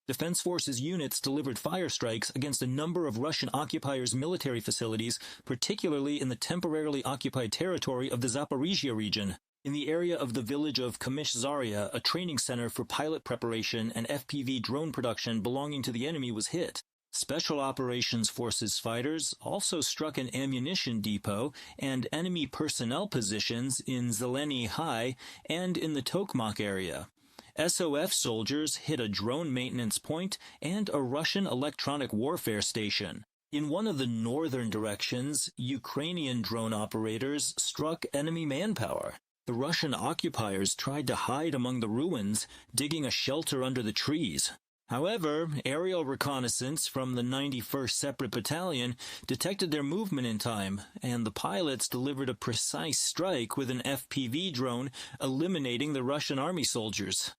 Defense Forces units delivered fire strikes against a number of Russian occupiers' military facilities, particularly in the temporarily occupied territory of the Zaporizhzhia region. In the area of the village of Zaporizhzhia, a training center for pilot preparation and FPV drone production belonging to the enemy was hit. Special Operations Forces fighters also struck an ammunition depot and enemy personnel positions in Zeleny High and in the Tokmak area. SOF soldiers hit a drone maintenance point and a Russian electronic warfare station. In one of the northern directions, Ukrainian drone operators struck enemy manpower. The Russian occupiers tried to hide among the ruins, digging a shelter under the trees. However, aerial reconnaissance from the 91st Separate Battalion detected their movement in time, and the pilots delivered a precise strike with an FPV drone, eliminating the Russian army soldiers.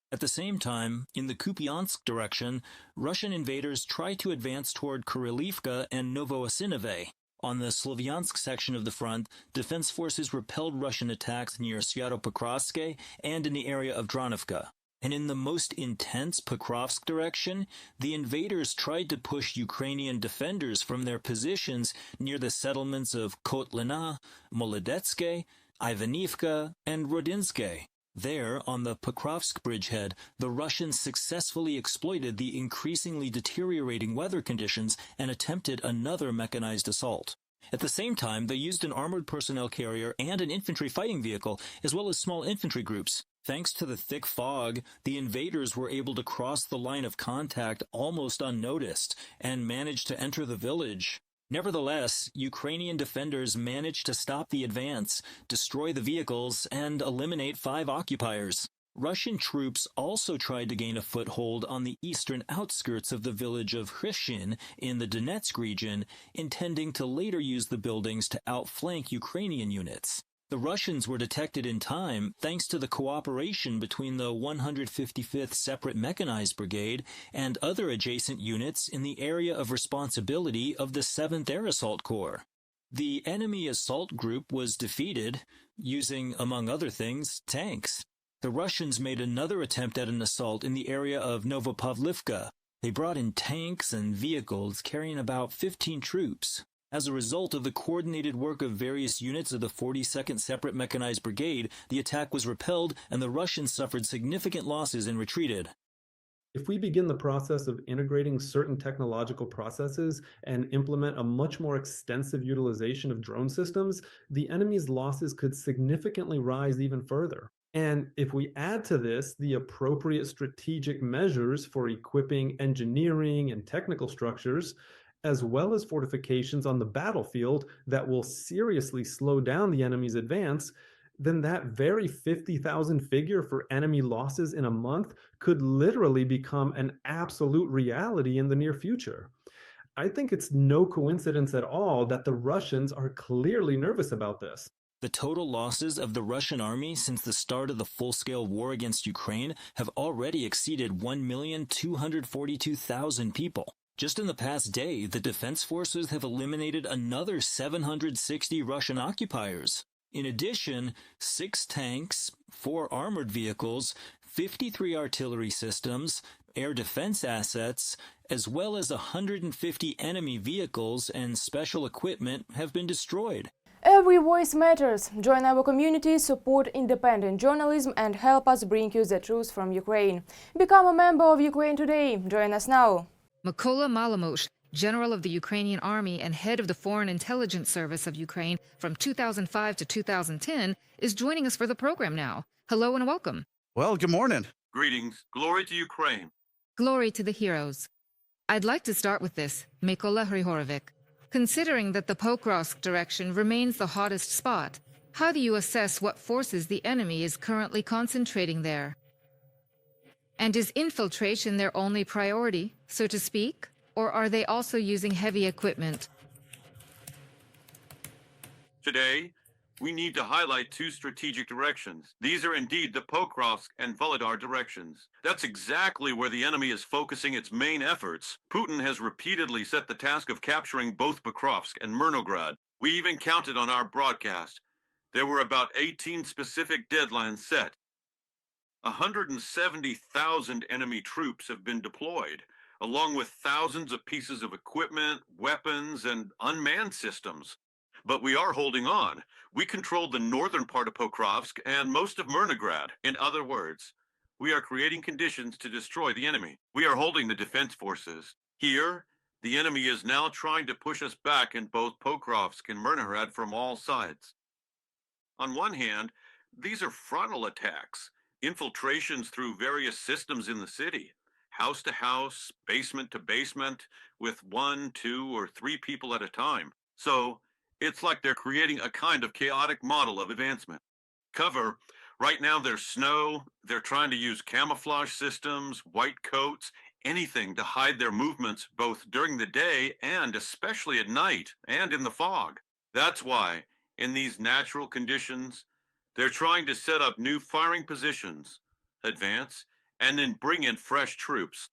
At the same time, in the Kupiansk direction, Russian invaders tried to advance toward Pavlivka and Nova Pavlivka. On the Slavyansk section of the front, defense forces repelled Russian attacks near Pokrovsk and in the area of Dronovka. And in the most intense Pokrovsk direction, the invaders tried to push Ukrainian defenders from their positions near the settlements of Kotlina, Molodetske, Ivanivka, and Rodinske. There, on the Pokrovsk bridgehead, the Russians successfully exploited the increasingly deteriorating weather conditions and attempted another mechanized assault. At the same time, they used an armored personnel carrier and an infantry fighting vehicle, as well as small infantry groups. Thanks to the thick fog, the invaders were able to cross the line of contact almost unnoticed and managed to enter the village. Nevertheless, Ukrainian defenders managed to stop the advance, destroy the vehicles, and eliminate 5 occupiers. Russian troops also tried to gain a foothold on the eastern outskirts of the village of Hryshin in the Donetsk region, intending to later use the buildings to outflank Ukrainian units. The Russians were detected in time thanks to the cooperation between the 155th Separate Mechanized Brigade and other adjacent units in the area of responsibility of the 7th Air Assault Corps. The enemy assault group was defeated using, among other things, tanks. The Russians made another attempt at an assault in the area of Nova Pavlivka. They brought in tanks and vehicles carrying about 15 troops. As a result of the coordinated work of various units of the 42nd Separate Mechanized Brigade, the attack was repelled and the Russians suffered significant losses and retreated. If we begin the process of integrating certain technological processes and implement a much more extensive utilization of drone systems, the enemy's losses could significantly rise even further. And if we add to this the appropriate strategic measures for equipping engineering and technical structures, as well as fortifications on the battlefield that will seriously slow down the enemy's advance, then that very 50,000 figure for enemy losses in a month could literally become an absolute reality in the near future. I think it's no coincidence at all that the Russians are clearly nervous about this. The total losses of the Russian army since the start of the full-scale war against Ukraine have already exceeded 1,242,000 people. Just in the past day, the defense forces have eliminated another 760 Russian occupiers. In addition, 6 tanks, 4 armored vehicles, 53 artillery systems, air defense assets, as well as 150 enemy vehicles and special equipment have been destroyed. Every voice matters. Join our community, support independent journalism, and help us bring you the truth from Ukraine. Become a member of Ukraine Today. Join us now. Mykola Malamush, General of the Ukrainian Army and head of the Foreign Intelligence Service of Ukraine from 2005 to 2010, is joining us for the program now. Hello and welcome. Well, good morning. Greetings. Glory to Ukraine. Glory to the heroes. I'd like to start with this, Mykola Hrihorovic. Considering that the Pokrovsk direction remains the hottest spot, how do you assess what forces the enemy is currently concentrating there? And is infiltration their only priority, so to speak, or are they also using heavy equipment? Today, we need to highlight 2 strategic directions. These are indeed the Pokrovsk and Volodar directions. That's exactly where the enemy is focusing its main efforts. Putin has repeatedly set the task of capturing both Pokrovsk and Myrnograd. We even counted on our broadcast. There were about 18 specific deadlines set. 170,000 enemy troops have been deployed, along with thousands of pieces of equipment, weapons, and unmanned systems. But we are holding on. We control the northern part of Pokrovsk and most of Myrnograd. In other words, we are creating conditions to destroy the enemy. We are holding the defense forces. Here, the enemy is now trying to push us back in both Pokrovsk and Myrnograd from all sides. On one hand, these are frontal attacks, infiltrations through various systems in the city, house to house, basement to basement, with one, two, or three people at a time. So it's like they're creating a kind of chaotic model of advancement. Cover, right now there's snow, they're trying to use camouflage systems, white coats, anything to hide their movements both during the day and especially at night and in the fog. That's why, in these natural conditions, they're trying to set up new firing positions, advance, and then bring in fresh troops.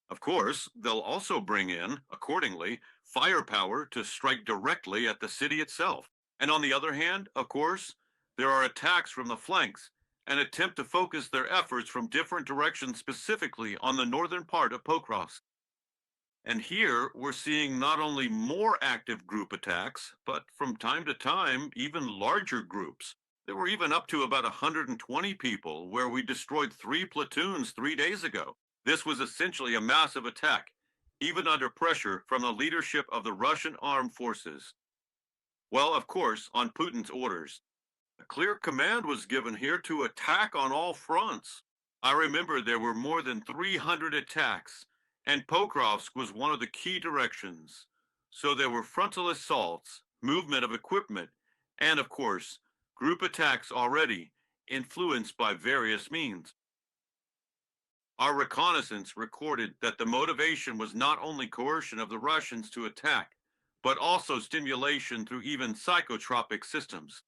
Of course, they'll also bring in, accordingly, firepower to strike directly at the city itself. And on the other hand, of course, there are attacks from the flanks, an attempt to focus their efforts from different directions specifically on the northern part of Pokrovsk. And here we're seeing not only more active group attacks, but from time to time, even larger groups. There were even up to about 120 people where we destroyed 3 platoons 3 days ago. This was essentially a massive attack, even under pressure from the leadership of the Russian armed forces. Well, of course, on Putin's orders. A clear command was given here to attack on all fronts. I remember there were more than 300 attacks, and Pokrovsk was one of the key directions. So there were frontal assaults, movement of equipment, and of course, group attacks already, influenced by various means. Our reconnaissance recorded that the motivation was not only coercion of the Russians to attack, but also stimulation through even psychotropic systems.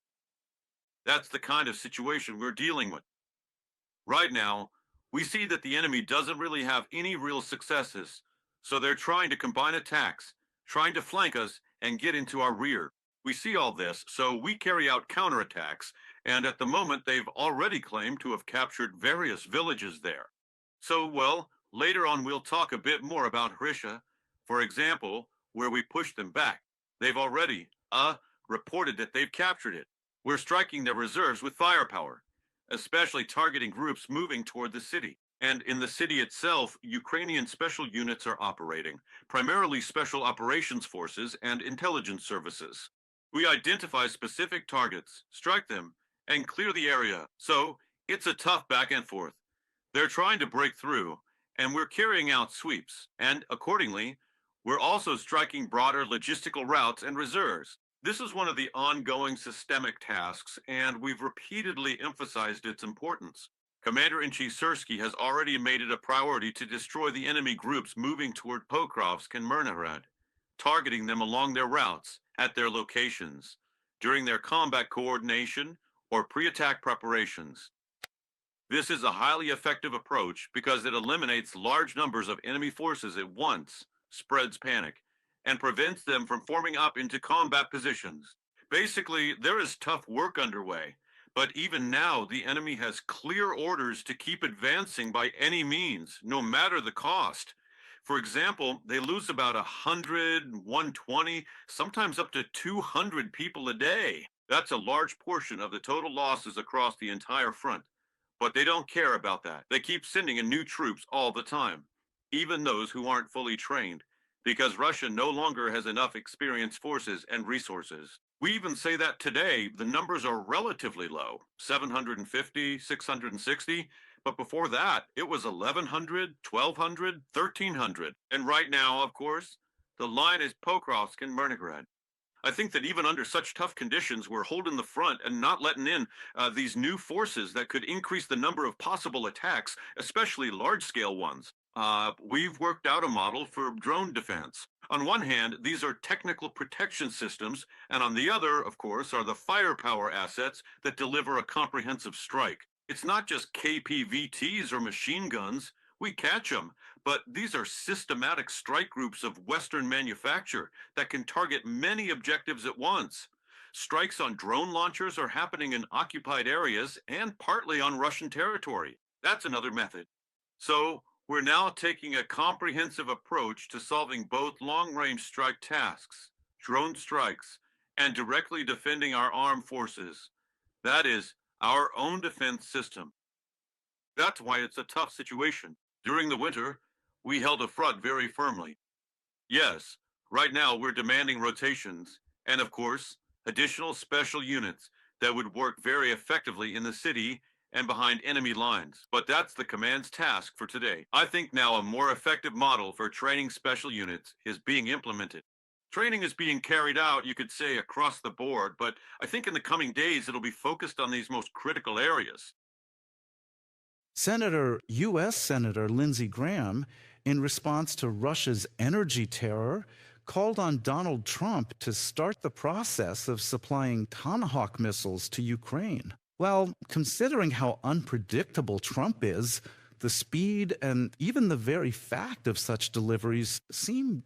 That's the kind of situation we're dealing with. Right now, we see that the enemy doesn't really have any real successes, so they're trying to combine attacks, trying to flank us and get into our rear. We see all this, so we carry out counterattacks, and at the moment they've already claimed to have captured various villages there. So, well, later on we'll talk a bit more about Hrisha, for example, where we pushed them back. They've already, reported that they've captured it. We're striking their reserves with firepower, especially targeting groups moving toward the city. And in the city itself, Ukrainian special units are operating, primarily special operations forces and intelligence services. We identify specific targets, strike them, and clear the area. So it's a tough back and forth. They're trying to break through, and we're carrying out sweeps. And accordingly, we're also striking broader logistical routes and reserves. This is one of the ongoing systemic tasks, and we've repeatedly emphasized its importance. Commander-in-Chief Syrskyi has already made it a priority to destroy the enemy groups moving toward Pokrovsk and Myrnograd, targeting them along their routes, at their locations, during their combat coordination or pre-attack preparations. This is a highly effective approach because it eliminates large numbers of enemy forces at once, spreads panic, and prevents them from forming up into combat positions. Basically, there is tough work underway, but even now the enemy has clear orders to keep advancing by any means, no matter the cost. For example, they lose about 100, 120, sometimes up to 200 people a day. That's a large portion of the total losses across the entire front. But they don't care about that. They keep sending in new troops all the time, even those who aren't fully trained, because Russia no longer has enough experienced forces and resources. We even say that today the numbers are relatively low, 750, 660, but before that it was 1100, 1200, 1300. And right now, of course, the line is Pokrovsk and Myrnograd. I think that even under such tough conditions, we're holding the front and not letting in these new forces that could increase the number of possible attacks, especially large-scale ones. We've worked out a model for drone defense. On one hand, these are technical protection systems, and on the other, of course, are the firepower assets that deliver a comprehensive strike. It's not just KPVTs or machine guns. We catch them, but these are systematic strike groups of Western manufacture that can target many objectives at once. Strikes on drone launchers are happening in occupied areas and partly on Russian territory. That's another method. So, we're now taking a comprehensive approach to solving both long-range strike tasks, drone strikes, and directly defending our armed forces. That is, our own defense system. That's why it's a tough situation. During the winter, we held a front very firmly. Yes, right now we're demanding rotations, and of course, additional special units that would work very effectively in the city and behind enemy lines. But that's the command's task for today. I think now a more effective model for training special units is being implemented. Training is being carried out, you could say, across the board, but I think in the coming days it'll be focused on these most critical areas. U.S. Senator Lindsey Graham, in response to Russia's energy terror, called on Donald Trump to start the process of supplying Tomahawk missiles to Ukraine. Well, considering how unpredictable Trump is, the speed and even the very fact of such deliveries seem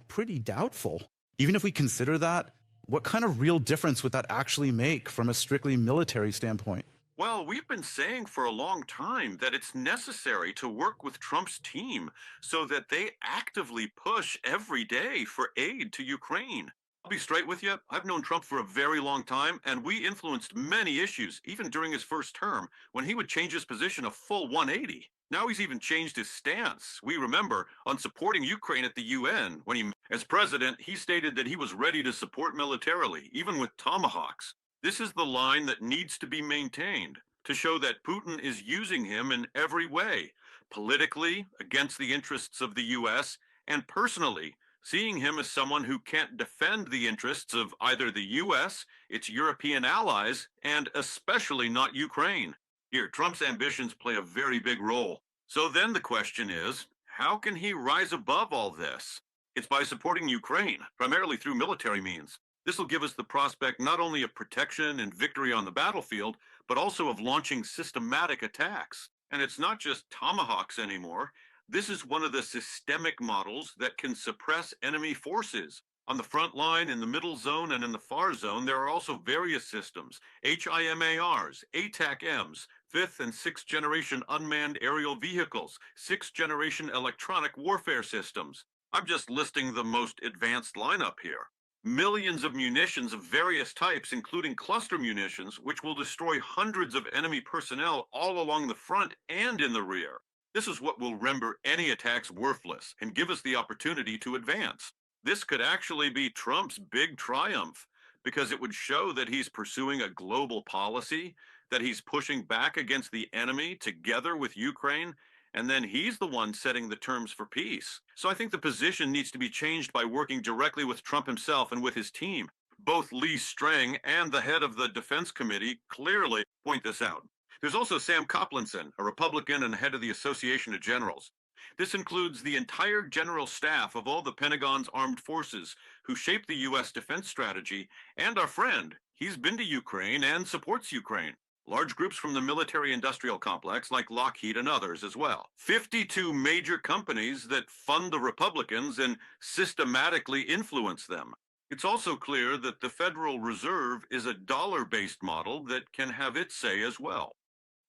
pretty doubtful. Even if we consider that, what kind of real difference would that actually make from a strictly military standpoint? Well, we've been saying for a long time that it's necessary to work with Trump's team so that they actively push every day for aid to Ukraine. I'll be straight with you. I've known Trump for a very long time, and we influenced many issues, even during his first term, when he would change his position a full 180. Now he's even changed his stance. We remember on supporting Ukraine at the UN. As president, he stated that he was ready to support militarily, even with Tomahawks. This is the line that needs to be maintained to show that Putin is using him in every way, politically, against the interests of the US, and personally, seeing him as someone who can't defend the interests of either the US, its European allies, and especially not Ukraine. Here, Trump's ambitions play a very big role. So then the question is, how can he rise above all this? It's by supporting Ukraine, primarily through military means. This will give us the prospect not only of protection and victory on the battlefield, but also of launching systematic attacks. And it's not just Tomahawks anymore. This is one of the systemic models that can suppress enemy forces. On the front line, in the middle zone, and in the far zone, there are also various systems, HIMARs, ATAC-Ms, 5th and 6th generation unmanned aerial vehicles, 6th generation electronic warfare systems. I'm just listing the most advanced lineup here. Millions of munitions of various types, including cluster munitions, which will destroy hundreds of enemy personnel all along the front and in the rear. This is what will render any attacks worthless and give us the opportunity to advance. This could actually be Trump's big triumph, because it would show that he's pursuing a global policy, that he's pushing back against the enemy together with Ukraine, and then he's the one setting the terms for peace. So I think the position needs to be changed by working directly with Trump himself and with his team. Both Lee Strang and the head of the Defense Committee clearly point this out. There's also Sam Coplinson, a Republican and head of the Association of Generals. This includes the entire general staff of all the Pentagon's armed forces who shape the U.S. defense strategy, and our friend. He's been to Ukraine and supports Ukraine. Large groups from the military-industrial complex like Lockheed and others as well. 52 major companies that fund the Republicans and systematically influence them. It's also clear that the Federal Reserve is a dollar-based model that can have its say as well.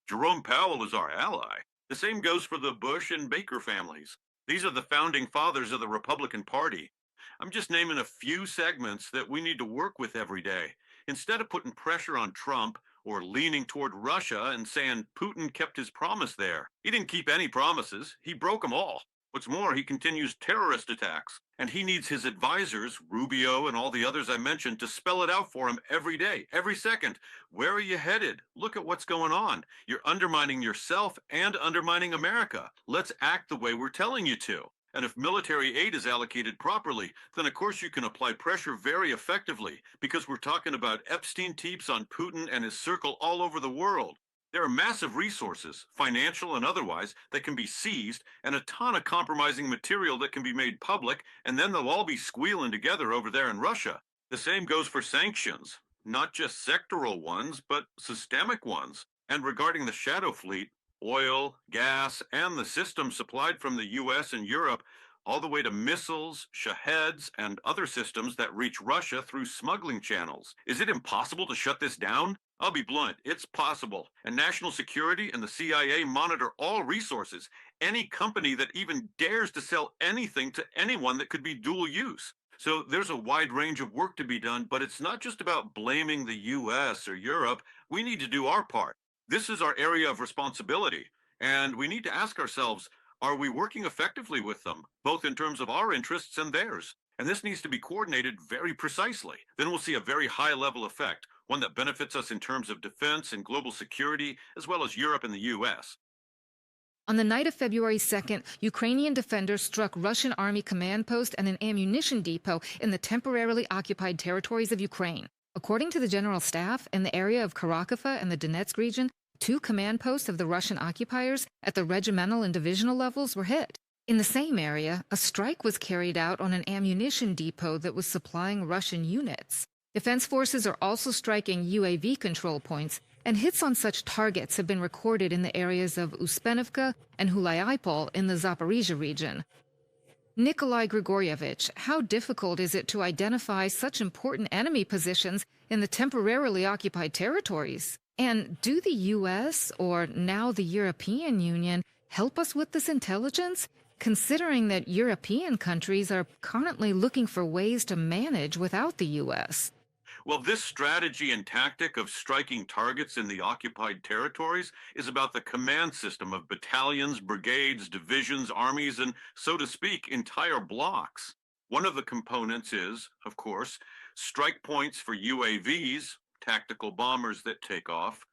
Jerome Powell is our ally. The same goes for the Bush and Baker families. These are the founding fathers of the Republican Party. I'm just naming a few segments that we need to work with every day. Instead of putting pressure on Trump or leaning toward Russia and saying Putin kept his promise there. He didn't keep any promises. He broke them all. What's more, he continues terrorist attacks, and he needs his advisors, Rubio and all the others I mentioned, to spell it out for him every day, every second. Where are you headed? Look at what's going on. You're undermining yourself and undermining America. Let's act the way we're telling you to. And if military aid is allocated properly, then of course you can apply pressure very effectively, because we're talking about Epstein tapes on Putin and his circle all over the world. There are massive resources, financial and otherwise, that can be seized, and a ton of compromising material that can be made public, and then they'll all be squealing together over there in Russia. The same goes for sanctions, not just sectoral ones, but systemic ones. And regarding the shadow fleet, oil, gas, and the systems supplied from the U.S. and Europe, all the way to missiles, Shaheds, and other systems that reach Russia through smuggling channels. Is it impossible to shut this down? I'll be blunt, it's possible. And national security and the CIA monitor all resources, any company that even dares to sell anything to anyone that could be dual use. So there's a wide range of work to be done, but it's not just about blaming the US or Europe. We need to do our part. This is our area of responsibility, and we need to ask ourselves, are we working effectively with them, both in terms of our interests and theirs? And this needs to be coordinated very precisely. Then we'll see a very high-level effect, one that benefits us in terms of defense and global security, as well as Europe and the US. On the night of February 2nd, Ukrainian defenders struck Russian army command post and an ammunition depot in the temporarily occupied territories of Ukraine. According to the General Staff, in the area of Kurakhove and the Donetsk region, 2 command posts of the Russian occupiers at the regimental and divisional levels were hit. In the same area, a strike was carried out on an ammunition depot that was supplying Russian units. Defense forces are also striking UAV control points, and hits on such targets have been recorded in the areas of Uspenivka and Hulayipol in the Zaporizhzhia region. Nikolai Grigorievich, how difficult is it to identify such important enemy positions in the temporarily occupied territories? And do the U.S., or now the European Union, help us with this intelligence, considering that European countries are currently looking for ways to manage without the U.S.? Well, this strategy and tactic of striking targets in the occupied territories is about the command system of battalions, brigades, divisions, armies, and, so to speak, entire blocks. One of the components is, of course, strike points for UAVs, tactical bombers that take off,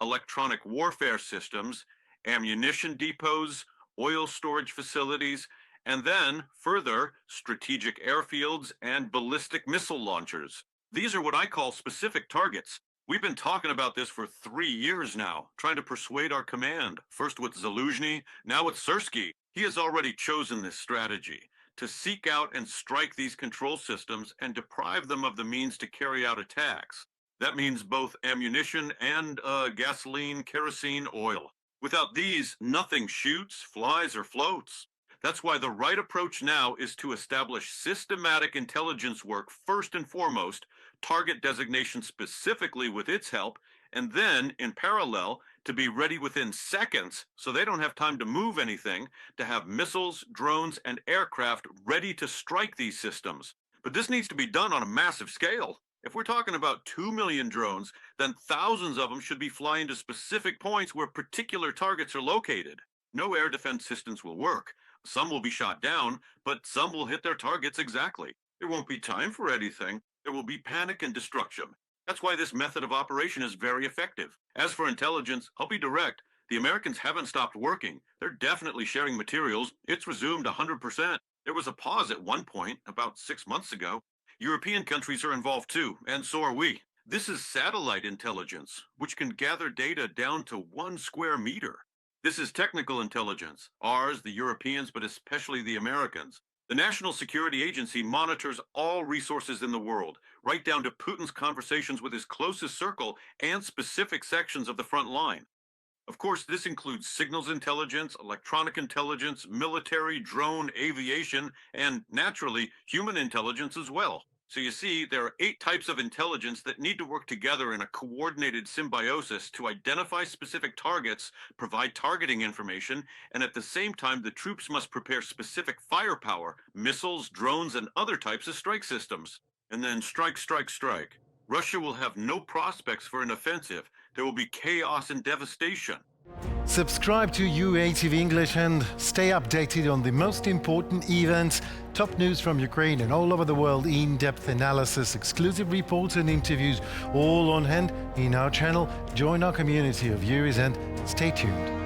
electronic warfare systems, ammunition depots, oil storage facilities, and then, further, strategic airfields and ballistic missile launchers. These are what I call specific targets. We've been talking about this for 3 years now, trying to persuade our command, first with Zaluzhny, now with Syrskyi. He has already chosen this strategy, to seek out and strike these control systems and deprive them of the means to carry out attacks. That means both ammunition and gasoline, kerosene, oil. Without these, nothing shoots, flies, or floats. That's why the right approach now is to establish systematic intelligence work first and foremost, target designation specifically with its help, and then, in parallel, to be ready within seconds so they don't have time to move anything, to have missiles, drones, and aircraft ready to strike these systems. But this needs to be done on a massive scale. If we're talking about 2 million drones, then thousands of them should be flying to specific points where particular targets are located. No air defense systems will work. Some will be shot down, but some will hit their targets exactly. There won't be time for anything. There will be panic and destruction. That's why this method of operation is very effective. As for intelligence, I'll be direct. The Americans haven't stopped working. They're definitely sharing materials. It's resumed 100%. There was a pause at one point, about 6 months ago. European countries are involved too, and so are we. This is satellite intelligence, which can gather data down to 1 square meter. This is technical intelligence, ours, the Europeans, but especially the Americans. The National Security Agency monitors all resources in the world, right down to Putin's conversations with his closest circle and specific sections of the front line. Of course, this includes signals intelligence, electronic intelligence, military, drone, aviation, and, naturally, human intelligence as well. So you see, there are 8 types of intelligence that need to work together in a coordinated symbiosis to identify specific targets, provide targeting information, and at the same time, the troops must prepare specific firepower, missiles, drones, and other types of strike systems. And then strike, strike, strike. Russia will have no prospects for an offensive. There will be chaos and devastation. Subscribe to UATV English and stay updated on the most important events, top news from Ukraine and all over the world, in-depth analysis, exclusive reports and interviews, all on hand in our channel. Join our community of viewers and stay tuned.